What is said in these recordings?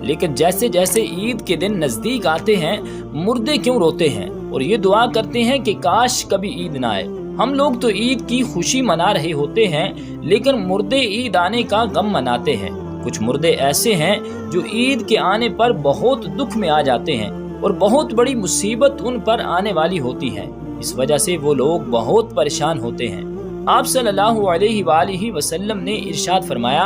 لیکن جیسے جیسے عید کے دن نزدیک آتے ہیں مردے کیوں روتے ہیں اور یہ دعا کرتے ہیں کہ کاش کبھی عید نہ آئے۔ ہم لوگ تو عید کی خوشی منا رہے ہوتے ہیں، لیکن مردے عید آنے کا غم مناتے ہیں۔ کچھ مردے ایسے ہیں جو عید کے آنے پر بہت دکھ میں آ جاتے ہیں اور بہت بڑی مصیبت ان پر آنے والی ہوتی ہے، اس وجہ سے وہ لوگ بہت پریشان ہوتے ہیں۔ آپ صلی اللہ علیہ وآلہ وسلم نے ارشاد فرمایا،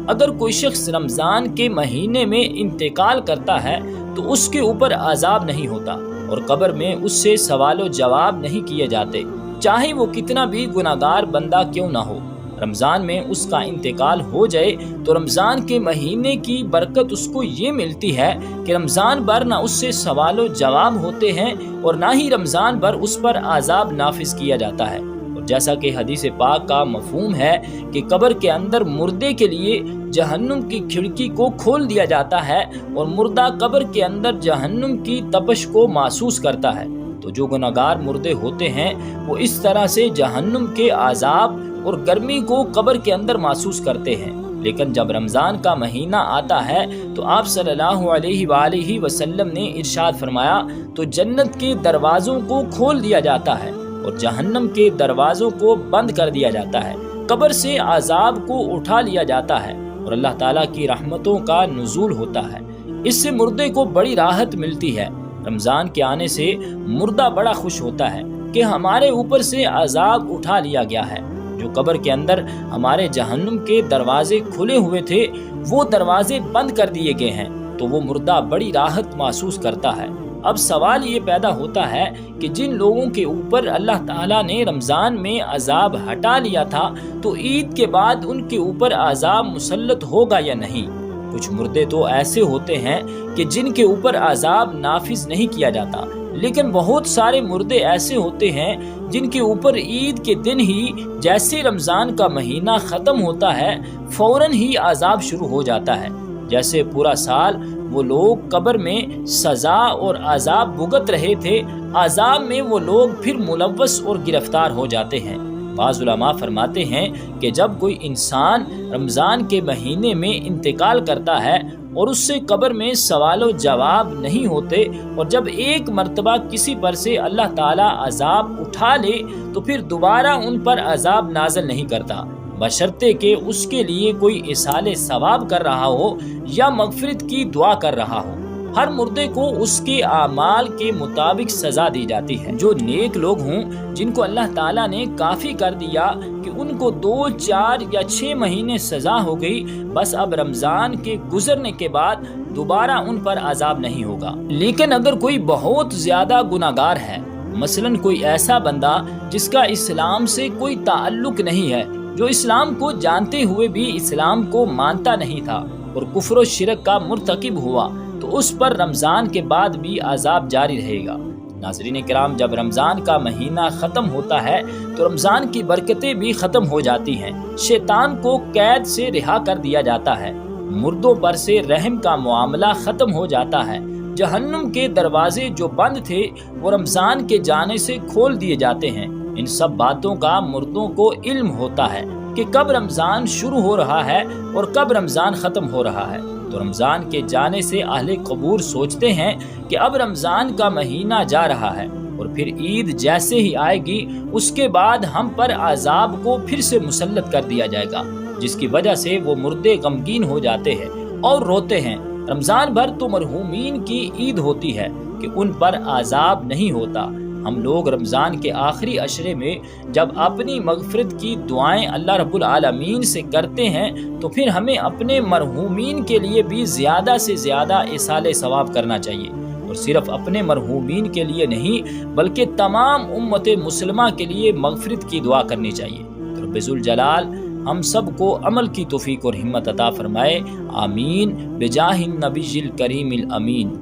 اگر کوئی شخص رمضان کے مہینے میں انتقال کرتا ہے تو اس کے اوپر عذاب نہیں ہوتا اور قبر میں اس سے سوال و جواب نہیں کیے جاتے، چاہے وہ کتنا بھی گناہگار بندہ کیوں نہ ہو۔ رمضان میں اس کا انتقال ہو جائے تو رمضان کے مہینے کی برکت اس کو یہ ملتی ہے کہ رمضان بھر نہ اس سے سوال و جواب ہوتے ہیں اور نہ ہی رمضان بھر اس پر عذاب نافذ کیا جاتا ہے۔ جیسا کہ حدیث پاک کا مفہوم ہے کہ قبر کے اندر مردے کے لیے جہنم کی کھڑکی کو کھول دیا جاتا ہے اور مردہ قبر کے اندر جہنم کی تپش کو محسوس کرتا ہے، تو جو گناہگار مردے ہوتے ہیں وہ اس طرح سے جہنم کے عذاب اور گرمی کو قبر کے اندر محسوس کرتے ہیں۔ لیکن جب رمضان کا مہینہ آتا ہے تو آپ صلی اللہ علیہ وآلہ وسلم نے ارشاد فرمایا، تو جنت کے دروازوں کو کھول دیا جاتا ہے اور جہنم کے دروازوں کو بند کر دیا جاتا ہے، قبر سے عذاب کو اٹھا لیا جاتا ہے اور اللہ تعالیٰ کی رحمتوں کا نزول ہوتا ہے۔ اس سے مردے کو بڑی راحت ملتی ہے۔ رمضان کے آنے سے مردہ بڑا خوش ہوتا ہے کہ ہمارے اوپر سے عذاب اٹھا لیا گیا ہے۔ جو قبر کے اندر ہمارے جہنم کے دروازے کھلے ہوئے تھے وہ دروازے بند کر دیے گئے ہیں، تو وہ مردہ بڑی راحت محسوس کرتا ہے۔ اب سوال یہ پیدا ہوتا ہے کہ جن لوگوں کے اوپر اللہ تعالیٰ نے رمضان میں عذاب ہٹا لیا تھا تو عید کے بعد ان کے اوپر عذاب مسلط ہوگا یا نہیں؟ کچھ مردے تو ایسے ہوتے ہیں کہ جن کے اوپر عذاب نافذ نہیں کیا جاتا، لیکن بہت سارے مردے ایسے ہوتے ہیں جن کے اوپر عید کے دن ہی جیسے رمضان کا مہینہ ختم ہوتا ہے فوراً ہی عذاب شروع ہو جاتا ہے، جیسے پورا سال وہ لوگ قبر میں سزا اور عذاب بھگت رہے تھے، عذاب میں وہ لوگ پھر ملوث اور گرفتار ہو جاتے ہیں۔ بعض علماء فرماتے ہیں کہ جب کوئی انسان رمضان کے مہینے میں انتقال کرتا ہے اور اس سے قبر میں سوال و جواب نہیں ہوتے، اور جب ایک مرتبہ کسی پر سے اللہ تعالیٰ عذاب اٹھا لے تو پھر دوبارہ ان پر عذاب نازل نہیں کرتا، بشرطے کہ اس کے لیے کوئی اصالِ ثواب کر رہا ہو یا مغفرت کی دعا کر رہا ہو۔ ہر مردے کو اس کے اعمال کے مطابق سزا دی جاتی ہے۔ جو نیک لوگ ہوں جن کو اللہ تعالیٰ نے کافی کر دیا کہ ان کو 2، 4 یا 6 مہینے سزا ہو گئی، بس اب رمضان کے گزرنے کے بعد دوبارہ ان پر عذاب نہیں ہوگا۔ لیکن اگر کوئی بہت زیادہ گناہگار ہے، مثلاً کوئی ایسا بندہ جس کا اسلام سے کوئی تعلق نہیں ہے، جو اسلام کو جانتے ہوئے بھی اسلام کو مانتا نہیں تھا اور کفر و شرک کا مرتکب ہوا، تو اس پر رمضان کے بعد بھی عذاب جاری رہے گا۔ ناظرین کرام، جب رمضان کا مہینہ ختم ہوتا ہے تو رمضان کی برکتیں بھی ختم ہو جاتی ہیں، شیطان کو قید سے رہا کر دیا جاتا ہے، مردوں پر سے رحم کا معاملہ ختم ہو جاتا ہے، جہنم کے دروازے جو بند تھے وہ رمضان کے جانے سے کھول دیے جاتے ہیں۔ ان سب باتوں کا مردوں کو علم ہوتا ہے کہ کب رمضان شروع ہو رہا ہے اور کب رمضان ختم ہو رہا ہے، تو رمضان کے جانے سے اہل قبور سوچتے ہیں کہ اب رمضان کا مہینہ جا رہا ہے اور پھر عید جیسے ہی آئے گی اس کے بعد ہم پر عذاب کو پھر سے مسلط کر دیا جائے گا، جس کی وجہ سے وہ مردے غمگین ہو جاتے ہیں اور روتے ہیں۔ رمضان بھر تو مرحومین کی عید ہوتی ہے کہ ان پر عذاب نہیں ہوتا۔ ہم لوگ رمضان کے آخری عشرے میں جب اپنی مغفرت کی دعائیں اللہ رب العالمین سے کرتے ہیں تو پھر ہمیں اپنے مرحومین کے لیے بھی زیادہ سے زیادہ اصالِ ثواب کرنا چاہیے، اور صرف اپنے مرحومین کے لیے نہیں بلکہ تمام امت مسلمہ کے لیے مغفرت کی دعا کرنی چاہیے۔ رب ذوالجلال ہم سب کو عمل کی توفیق اور ہمت عطا فرمائے، آمین، بجاہ النبی الکریم الامین۔